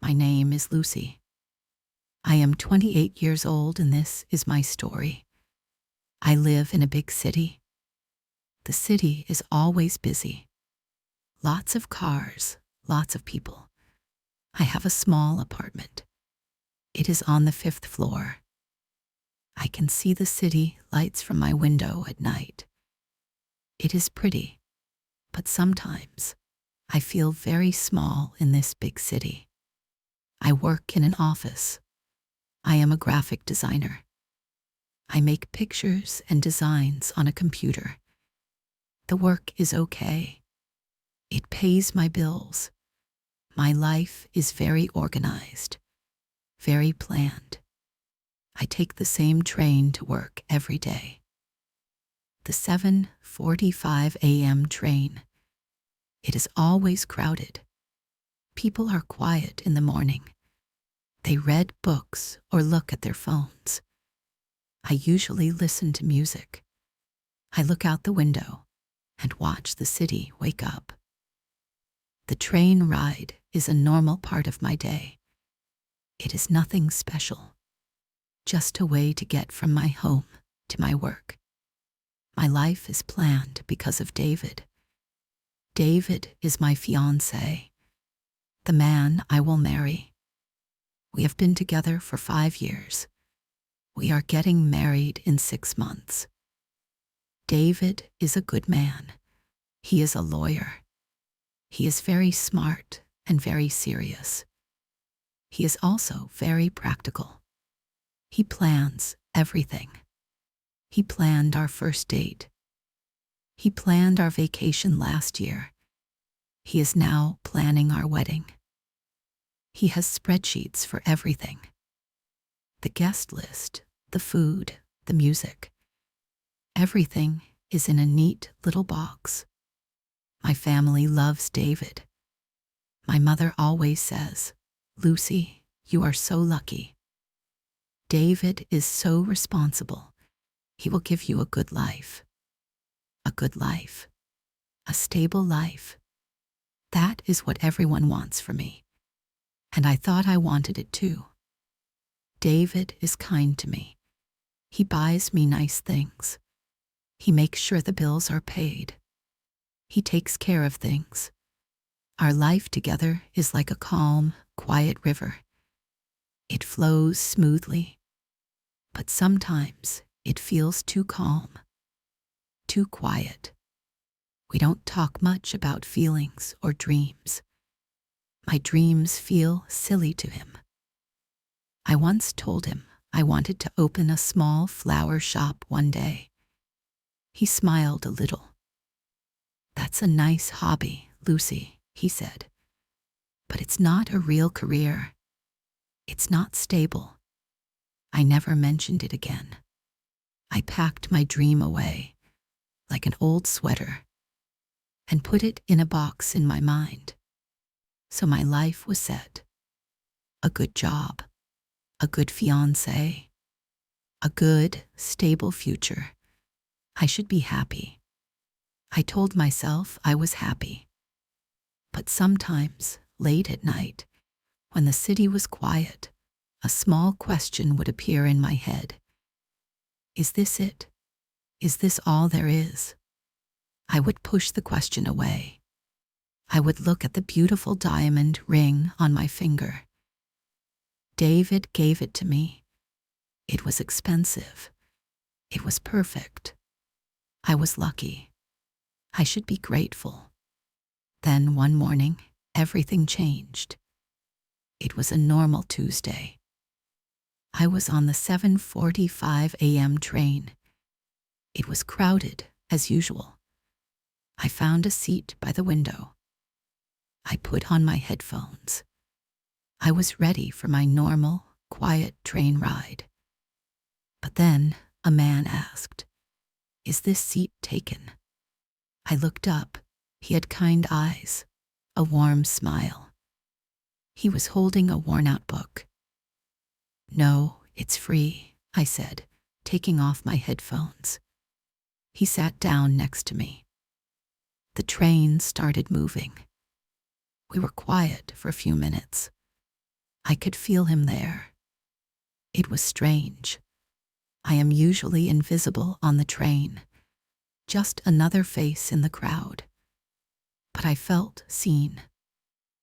My name is Lucy. I am 28 years old and this is my story. I live in a big city. The city is always busy. Lots of cars, lots of people. I have a small apartment. It is on the 5th floor. I can see the city lights from my window at night. It is pretty, but sometimes I feel very small in this big city. I work in an office. I am a graphic designer. I make pictures and designs on a computer. The work is okay. It pays my bills. My life is very organized, very planned. I take the same train to work every day. The 7:45 a.m. train. It is always crowded. People are quiet in the morning. They read books or look at their phones. I usually listen to music. I look out the window and watch the city wake up. The train ride is a normal part of my day. It is nothing special, just a way to get from my home to my work. My life is planned because of David. David is my fiancé, the man I will marry. We have been together for 5 years. We are getting married in 6 months. David is a good man. He is a lawyer. He is very smart and very serious. He is also very practical. He plans everything. He planned our first date. He planned our vacation last year. He is now planning our wedding. He has spreadsheets for everything. The guest list, the food, the music. Everything is in a neat little box. My family loves David. My mother always says, "Lucy, you are so lucky." David is so responsible. He will give you a good life. A good life. A stable life. That is what everyone wants for me. And I thought I wanted it too. David is kind to me. He buys me nice things. He makes sure the bills are paid. He takes care of things. Our life together is like a calm, quiet river. It flows smoothly, but sometimes it feels too calm, too quiet. We don't talk much about feelings or dreams. My dreams feel silly to him. I once told him I wanted to open a small flower shop one day. He smiled a little. "That's a nice hobby, Lucy," he said. "But it's not a real career. It's not stable." I never mentioned it again. I packed my dream away, like an old sweater, and put it in a box in my mind. So my life was set. A good job, a good fiancé, a good, stable future. I should be happy. I told myself I was happy. But sometimes, late at night, when the city was quiet, a small question would appear in my head. Is this it? Is this all there is? I would push the question away. I would look at the beautiful diamond ring on my finger. David gave it to me. It was expensive. It was perfect. I was lucky. I should be grateful. Then one morning, everything changed. It was a normal Tuesday. I was on the 7:45 a.m. train. It was crowded, as usual. I found a seat by the window. I put on my headphones. I was ready for my normal, quiet train ride. But then a man asked, "Is this seat taken?" I looked up. He had kind eyes, a warm smile. He was holding a worn-out book. "No, it's free," I said, taking off my headphones. He sat down next to me. The train started moving. We were quiet for a few minutes. I could feel him there. It was strange. I am usually invisible on the train, just another face in the crowd. But I felt seen.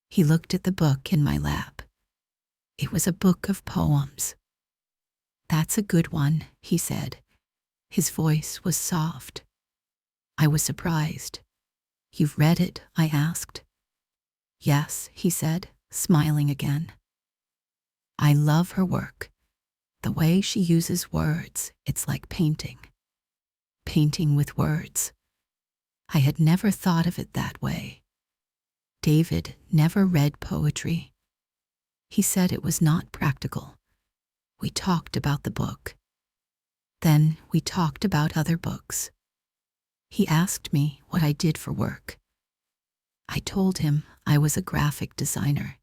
He looked at the book in my lap. It was a book of poems. "That's a good one," he said. His voice was soft. I was surprised. "You've read it?" I asked. "Yes," he said, smiling again. I love her work. The way she uses words, it's like painting. Painting with words. I had never thought of it that way. David never read poetry. He said it was not practical. We talked about the book. Then we talked about other books. He asked me what I did for work. I told him I was a graphic designer.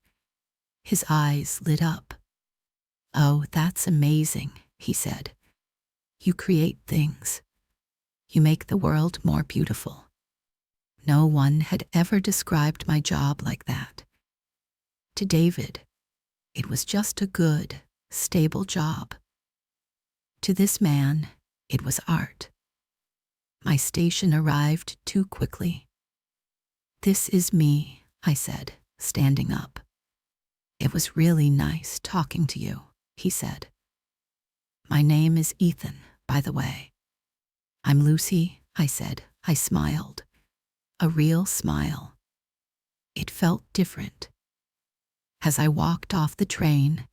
His eyes lit up. "Oh, that's amazing," he said. "You create things. You make the world more beautiful." No one had ever described my job like that. To David, it was just a good, stable job. To this man, it was art. My station arrived too quickly. "This is me," I said, standing up. "It was really nice talking to you," he said. "My name is Ethan, by the way." "I'm Lucy," I said. I smiled. A real smile. It felt different. As I walked off the train,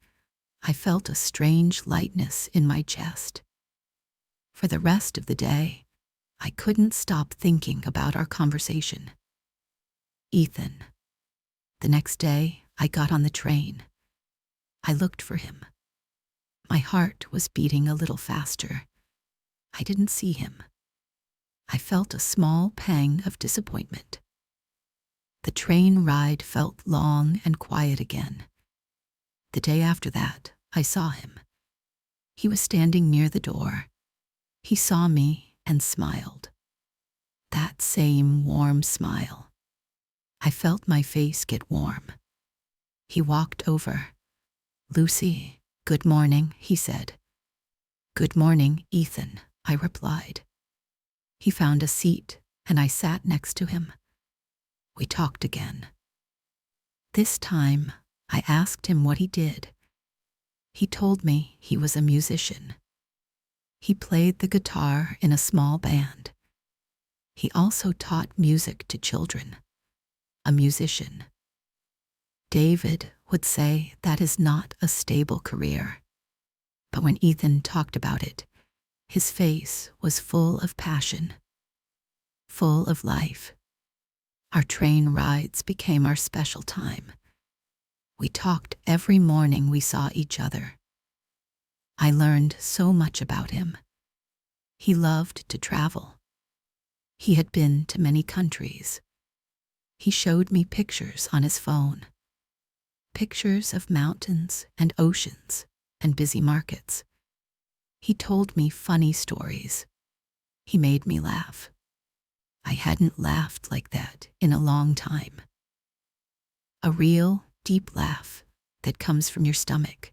I felt a strange lightness in my chest. For the rest of the day, I couldn't stop thinking about our conversation. Ethan. The next day, I got on the train. I looked for him. My heart was beating a little faster. I didn't see him. I felt a small pang of disappointment. The train ride felt long and quiet again. The day after that, I saw him. He was standing near the door. He saw me and smiled. That same warm smile. I felt my face get warm. He walked over. "Lucy, good morning," he said. "Good morning, Ethan," I replied. He found a seat, and I sat next to him. We talked again. This time, I asked him what he did. He told me he was a musician. He played the guitar in a small band. He also taught music to children. A musician. David would say that is not a stable career. But when Ethan talked about it, his face was full of passion, full of life. Our train rides became our special time. We talked every morning we saw each other. I learned so much about him. He loved to travel. He had been to many countries. He showed me pictures on his phone. Pictures of mountains and oceans and busy markets. He told me funny stories. He made me laugh. I hadn't laughed like that in a long time. A real, deep laugh that comes from your stomach.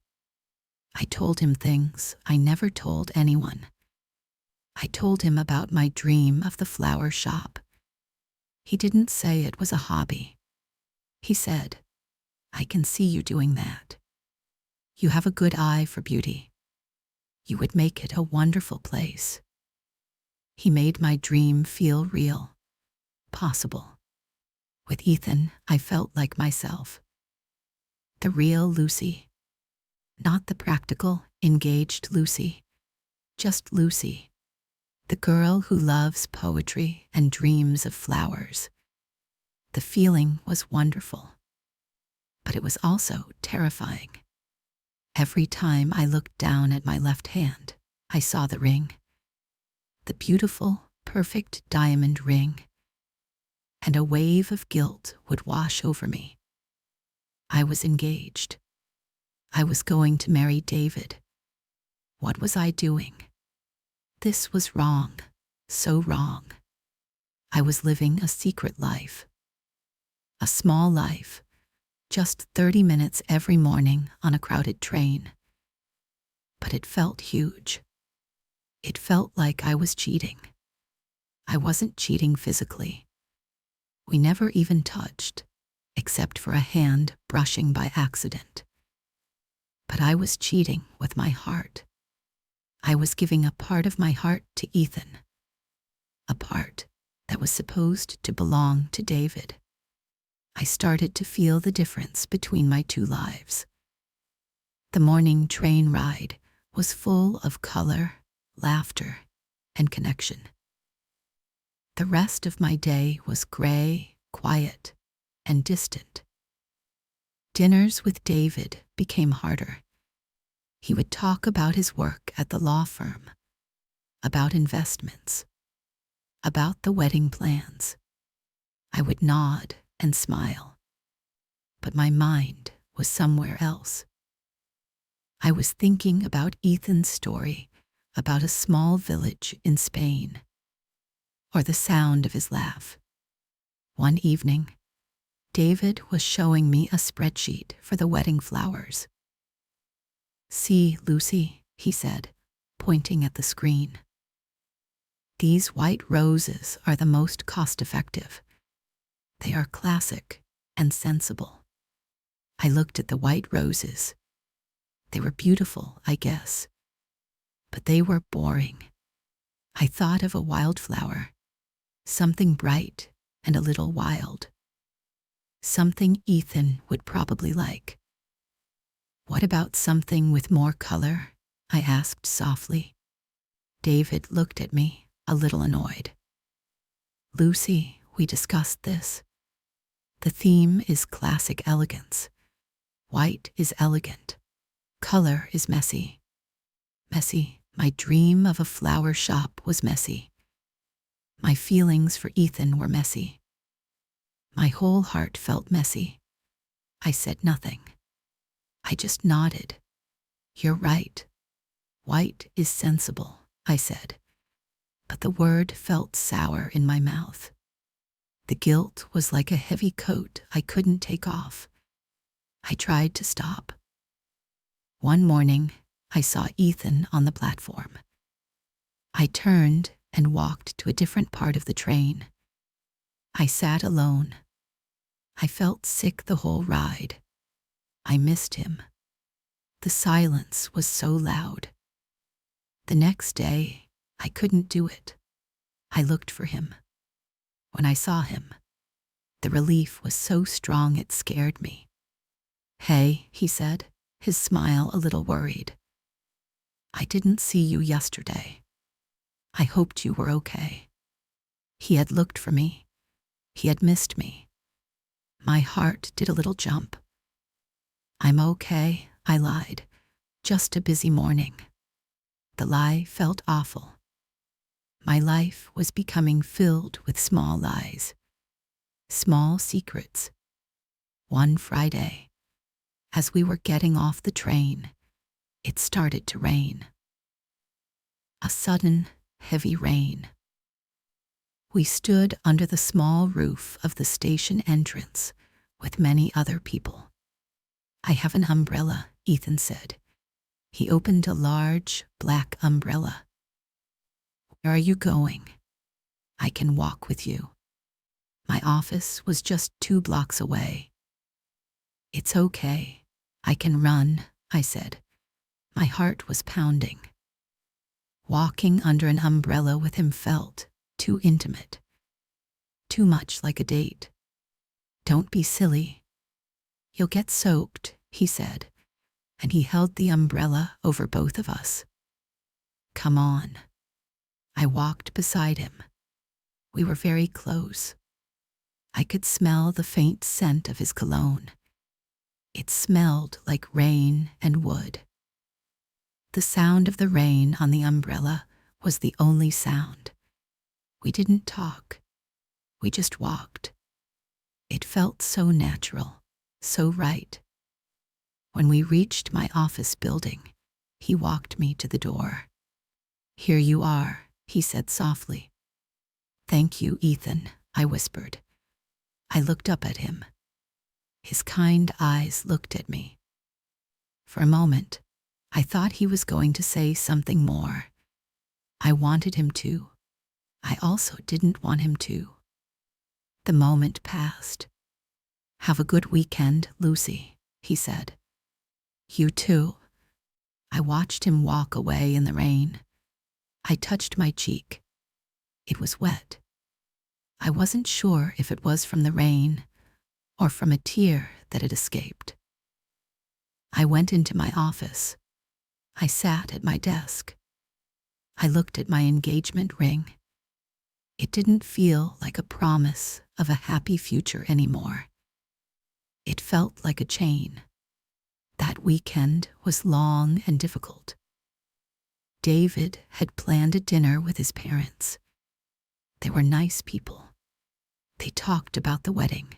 I told him things I never told anyone. I told him about my dream of the flower shop. He didn't say it was a hobby. He said, "I can see you doing that. You have a good eye for beauty. You would make it a wonderful place." He made my dream feel real, possible. With Ethan, I felt like myself. The real Lucy. Not the practical, engaged Lucy. Just Lucy. The girl who loves poetry and dreams of flowers. The feeling was wonderful. But it was also terrifying. Every time I looked down at my left hand, I saw the ring. The beautiful, perfect diamond ring. And a wave of guilt would wash over me. I was engaged. I was going to marry David. What was I doing? This was wrong, so wrong. I was living a secret life. A small life, Just 30 minutes every morning on a crowded train. But it felt huge. It felt like I was cheating. I wasn't cheating physically. We never even touched, except for a hand brushing by accident. But I was cheating with my heart. I was giving a part of my heart to Ethan, a part that was supposed to belong to David. I started to feel the difference between my two lives. The morning train ride was full of color, laughter, and connection. The rest of my day was gray, quiet, and distant. Dinners with David became harder. He would talk about his work at the law firm, about investments, about the wedding plans. I would nod and smile, but my mind was somewhere else. I was thinking about Ethan's story about a small village in Spain, or the sound of his laugh. One evening, David was showing me a spreadsheet for the wedding flowers. "See, Lucy," he said, pointing at the screen. "These white roses are the most cost-effective. They are classic and sensible." I looked at the white roses. They were beautiful, I guess, but they were boring. I thought of a wildflower, something bright and a little wild. Something Ethan would probably like. "What about something with more color?" I asked softly. David looked at me, a little annoyed. "Lucy, we discussed this. The theme is classic elegance. White is elegant. Color is messy. Messy. My dream of a flower shop was messy. My feelings for Ethan were messy. My whole heart felt messy. I said nothing. I just nodded. "You're right. White is sensible," I said, but the word felt sour in my mouth. The guilt was like a heavy coat I couldn't take off. I tried to stop. One morning, I saw Ethan on the platform. I turned and walked to a different part of the train. I sat alone. I felt sick the whole ride. I missed him. The silence was so loud. The next day, I couldn't do it. I looked for him. When I saw him, the relief was so strong it scared me. "Hey," he said, his smile a little worried. "I didn't see you yesterday. I hoped you were okay." He had looked for me. He had missed me. My heart did a little jump. "I'm okay," I lied. "Just a busy morning." The lie felt awful. My life was becoming filled with small lies, small secrets. One Friday, as we were getting off the train, it started to rain. A sudden, heavy rain. We stood under the small roof of the station entrance with many other people. "I have an umbrella," Ethan said. He opened a large, black umbrella. "Where are you going?" "I can walk with you." My office was just 2 blocks away. "It's okay. I can run," I said. My heart was pounding. Walking under an umbrella with him felt too intimate, too much like a date. "Don't be silly. You'll get soaked," he said, and he held the umbrella over both of us. "Come on." I walked beside him. We were very close. I could smell the faint scent of his cologne. It smelled like rain and wood. The sound of the rain on the umbrella was the only sound. We didn't talk. We just walked. It felt so natural, so right. When we reached my office building, he walked me to the door. "Here you are," he said softly. "Thank you, Ethan," I whispered. I looked up at him. His kind eyes looked at me. For a moment, I thought he was going to say something more. I wanted him to. I also didn't want him to. The moment passed. "Have a good weekend, Lucy," he said. "You too." I watched him walk away in the rain. I touched my cheek. It was wet. I wasn't sure if it was from the rain or from a tear that had escaped. I went into my office. I sat at my desk. I looked at my engagement ring. It didn't feel like a promise of a happy future anymore. It felt like a chain. That weekend was long and difficult. David had planned a dinner with his parents. They were nice people. They talked about the wedding.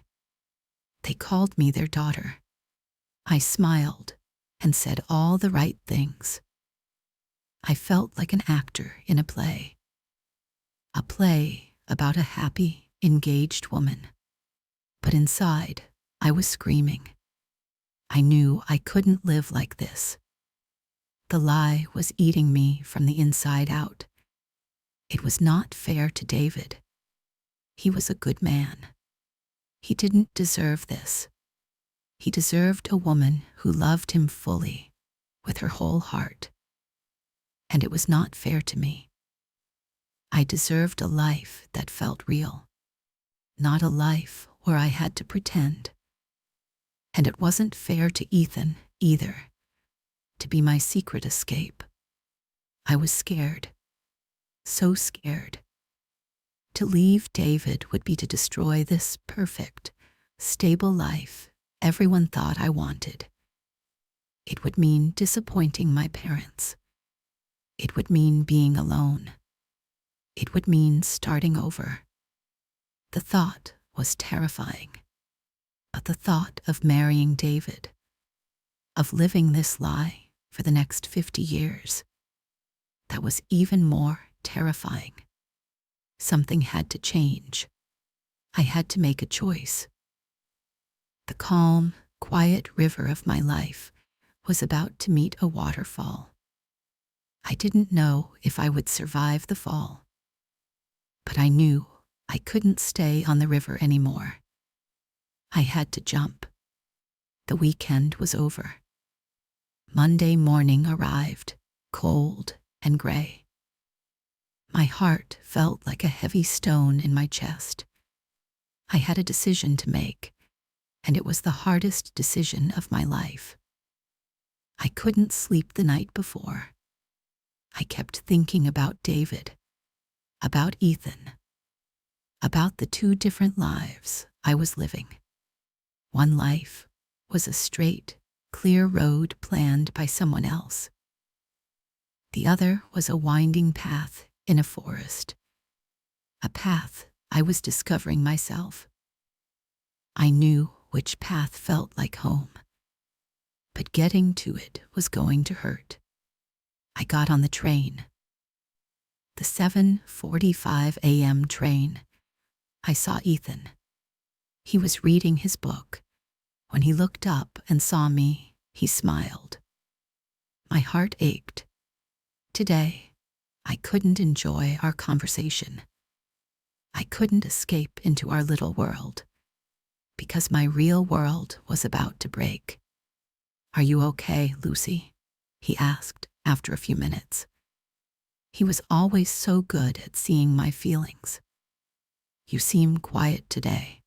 They called me their daughter. I smiled and said all the right things. I felt like an actor in a play about a happy, engaged woman. But inside, I was screaming. I knew I couldn't live like this. The lie was eating me from the inside out. It was not fair to David. He was a good man. He didn't deserve this. He deserved a woman who loved him fully, with her whole heart. And it was not fair to me. I deserved a life that felt real, not a life where I had to pretend. And it wasn't fair to Ethan either, to be my secret escape. I was scared, so scared. To leave David would be to destroy this perfect, stable life everyone thought I wanted. It would mean disappointing my parents. It would mean being alone. It would mean starting over. The thought was terrifying. But the thought of marrying David, of living this lie for the next 50 years, that was even more terrifying. Something had to change. I had to make a choice. The calm, quiet river of my life was about to meet a waterfall. I didn't know if I would survive the fall, but I knew I couldn't stay on the river anymore. I had to jump. The weekend was over. Monday morning arrived, cold and gray. My heart felt like a heavy stone in my chest. I had a decision to make, and it was the hardest decision of my life. I couldn't sleep the night before. I kept thinking about David, about Ethan, about the two different lives I was living. One life was a straight, clear road planned by someone else. The other was a winding path in a forest, a path I was discovering myself. I knew which path felt like home, but getting to it was going to hurt. I got on the train. The 7:45 a.m. train. I saw Ethan. He was reading his book. When he looked up and saw me, he smiled. My heart ached. Today, I couldn't enjoy our conversation. I couldn't escape into our little world, because my real world was about to break. "Are you okay, Lucy?" he asked after a few minutes. He was always so good at seeing my feelings. "You seem quiet today."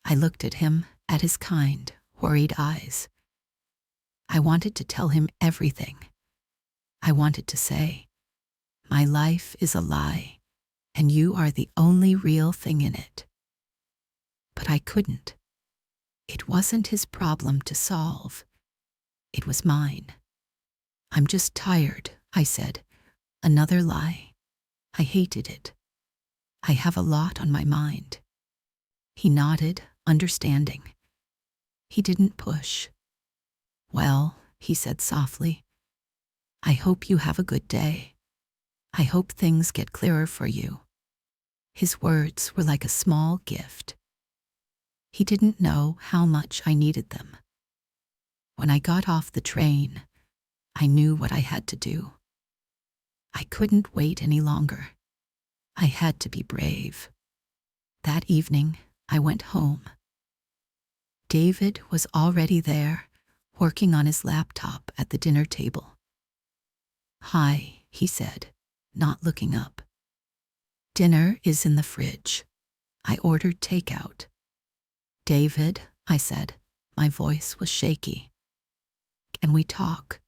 I looked at him, at his kind, worried eyes. I wanted to tell him everything. I wanted to say, "My life is a lie, and you are the only real thing in it." But I couldn't. It wasn't his problem to solve. It was mine. "I'm just tired," I said. Another lie. I hated it. I have a lot on my mind. He nodded, understanding. He didn't push. "Well," he said softly, "I hope you have a good day. I hope things get clearer for you." His words were like a small gift. He didn't know how much I needed them. When I got off the train, I knew what I had to do. I couldn't wait any longer. I had to be brave. That evening, I went home. David was already there, working on his laptop at the dinner table. "Hi," he said, not looking up. "Dinner is in the fridge. I ordered takeout." "David," I said, my voice was shaky. "Can we talk?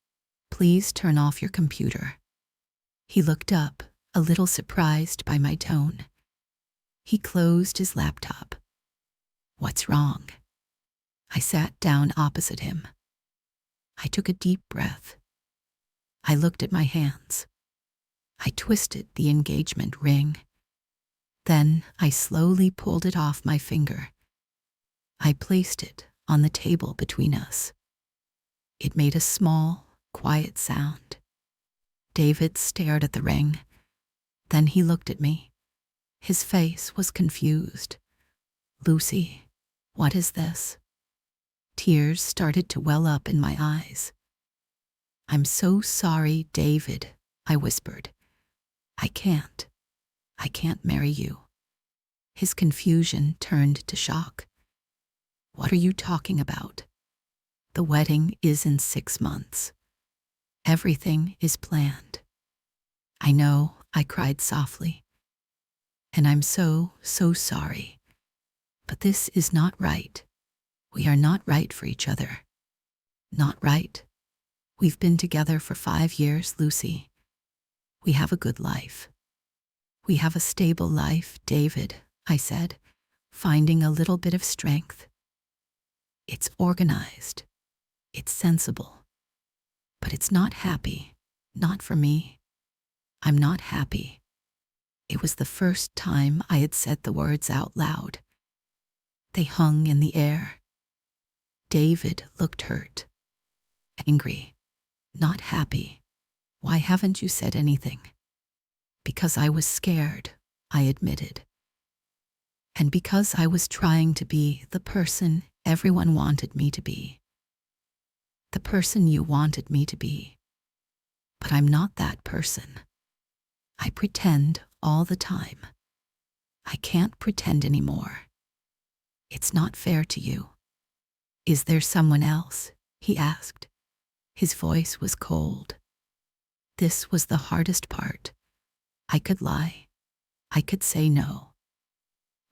Please turn off your computer." He looked up, a little surprised by my tone. He closed his laptop. "What's wrong?" I sat down opposite him. I took a deep breath. I looked at my hands. I twisted the engagement ring. Then I slowly pulled it off my finger. I placed it on the table between us. It made a small, quiet sound. David stared at the ring. Then he looked at me. His face was confused. "Lucy, what is this?" Tears started to well up in my eyes. "I'm so sorry, David," I whispered. I can't marry you." His confusion turned to shock. "What are you talking about? The wedding is in 6 months. Everything is planned." "I know," I cried softly. "And I'm so sorry. But this is not right. We are not right for each other." "Not right? We've been together for 5 years, Lucy. We have a good life. We have a stable life, David," I said, finding a little bit of strength. "It's organized. It's sensible. But it's not happy. Not for me. I'm not happy." It was the first time I had said the words out loud. They hung in the air. David looked hurt, angry, not happy. "Why haven't you said anything?" "Because I was scared," I admitted. "And because I was trying to be the person everyone wanted me to be. The person you wanted me to be. But I'm not that person. I pretend all the time. I can't pretend anymore. It's not fair to you." "Is there someone else?" he asked. His voice was cold. This was the hardest part. I could lie. I could say no.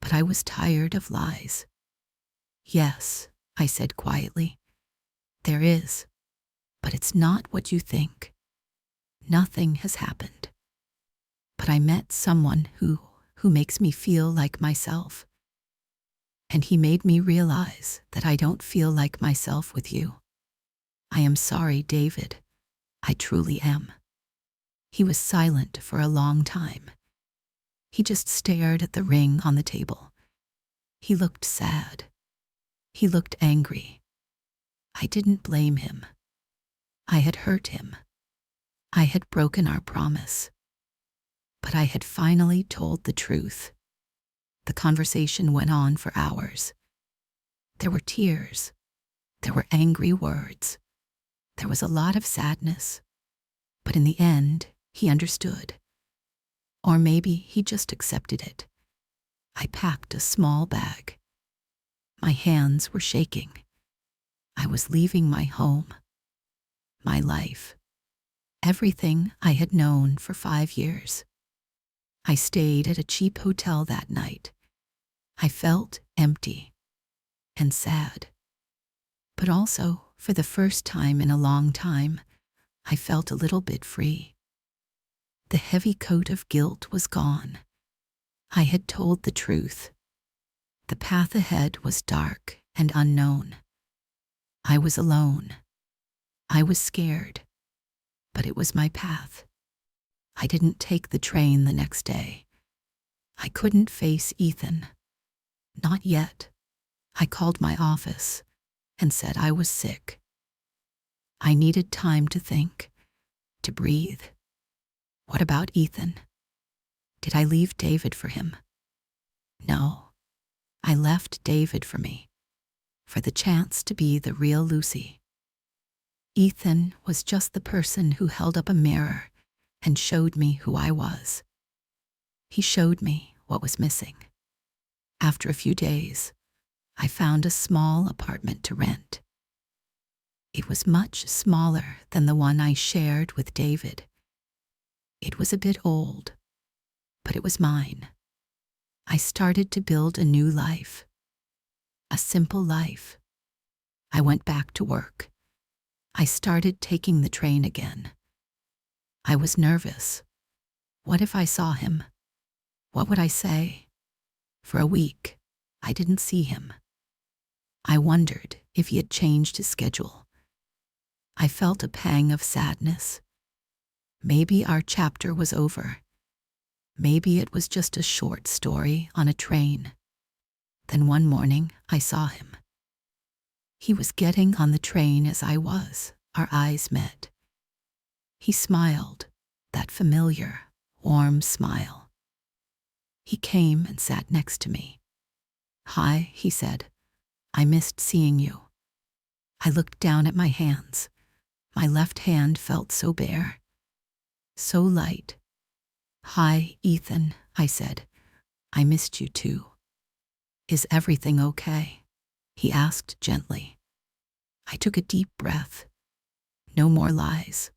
But I was tired of lies. "Yes," I said quietly. "There is. But it's not what you think. Nothing has happened. But I met someone who makes me feel like myself. And he made me realize that I don't feel like myself with you. I am sorry, David. I truly am." He was silent for a long time. He just stared at the ring on the table. He looked sad. He looked angry. I didn't blame him. I had hurt him. I had broken our promise. But I had finally told the truth. The conversation went on for hours. There were tears. There were angry words. There was a lot of sadness. But in the end, he understood. Or maybe he just accepted it. I packed a small bag. My hands were shaking. I was leaving my home, my life, everything I had known for 5 years. I stayed at a cheap hotel that night. I felt empty and sad. But also, for the first time in a long time, I felt a little bit free. The heavy coat of guilt was gone. I had told the truth. The path ahead was dark and unknown. I was alone. I was scared. But it was my path. I didn't take the train the next day. I couldn't face Ethan. Not yet. I called my office and said I was sick. I needed time to think, to breathe. What about Ethan? Did I leave David for him? No. I left David for me, for the chance to be the real Lucy. Ethan was just the person who held up a mirror and showed me who I was. He showed me what was missing. After a few days, I found a small apartment to rent. It was much smaller than the one I shared with David. It was a bit old, but it was mine. I started to build a new life, a simple life. I went back to work. I started taking the train again. I was nervous. What if I saw him? What would I say? For a week, I didn't see him. I wondered if he had changed his schedule. I felt a pang of sadness. Maybe our chapter was over. Maybe it was just a short story on a train. Then one morning, I saw him. He was getting on the train as I was. Our eyes met. He smiled, that familiar, warm smile. He came and sat next to me. "Hi," he said. "I missed seeing you." I looked down at my hands. My left hand felt so bare, so light. "Hi, Ethan," I said. "I missed you too." "Is everything okay?" he asked gently. I took a deep breath. No more lies.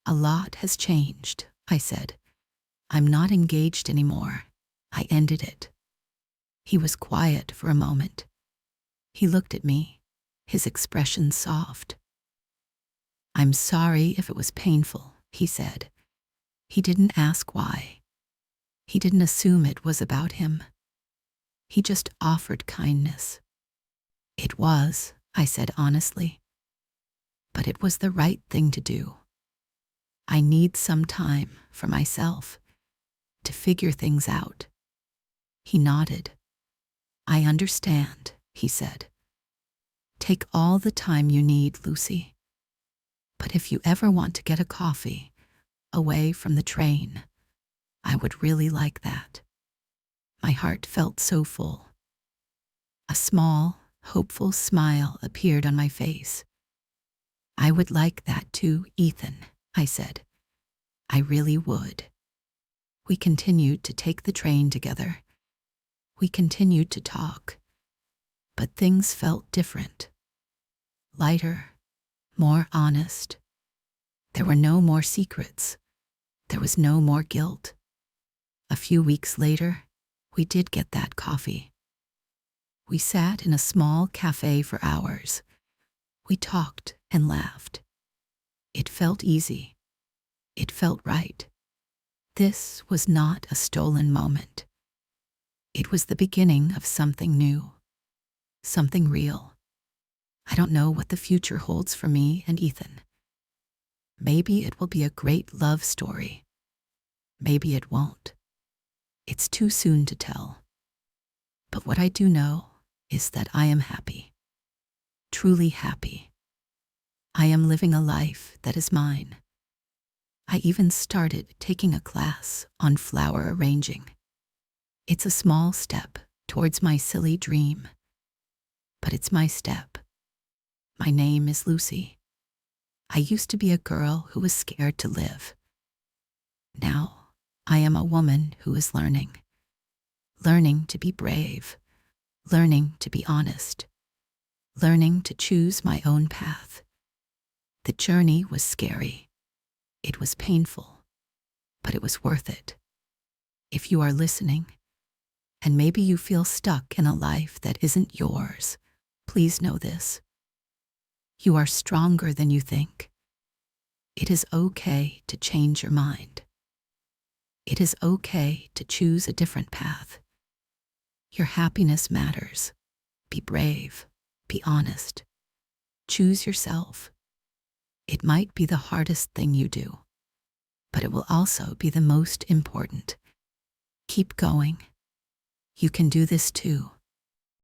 "A lot has changed," I said. "I'm not engaged anymore. I ended it." He was quiet for a moment. He looked at me, his expression soft. "I'm sorry if it was painful," he said. He didn't ask why. He didn't assume it was about him. He just offered kindness. "It was," I said honestly. "But it was the right thing to do. I need some time for myself, to figure things out." He nodded. "I understand," he said. "Take all the time you need, Lucy. But if you ever want to get a coffee, away from the train, I would really like that." My heart felt so full. A small, hopeful smile appeared on my face. "I would like that too, Ethan," I said. "I really would." We continued to take the train together. We continued to talk. But things felt different. Lighter, more honest. There were no more secrets. There was no more guilt. A few weeks later, we did get that coffee. We sat in a small cafe for hours. We talked and laughed. It felt easy. It felt right. This was not a stolen moment. It was the beginning of something new, something real. I don't know what the future holds for me and Ethan. Maybe it will be a great love story. Maybe it won't. It's too soon to tell. But what I do know is that I am happy, truly happy. I am living a life that is mine. I even started taking a class on flower arranging. It's a small step towards my silly dream, but it's my step. My name is Lucy. I used to be a girl who was scared to live. Now I am a woman who is learning to be brave, learning to be honest, learning to choose my own path. The journey was scary. It was painful, but it was worth it. If you are listening, and maybe you feel stuck in a life that isn't yours, please know this. You are stronger than you think. It is okay to change your mind. It is okay to choose a different path. Your happiness matters. Be brave. Be honest. Choose yourself. It might be the hardest thing you do, but it will also be the most important. Keep going. You can do this too.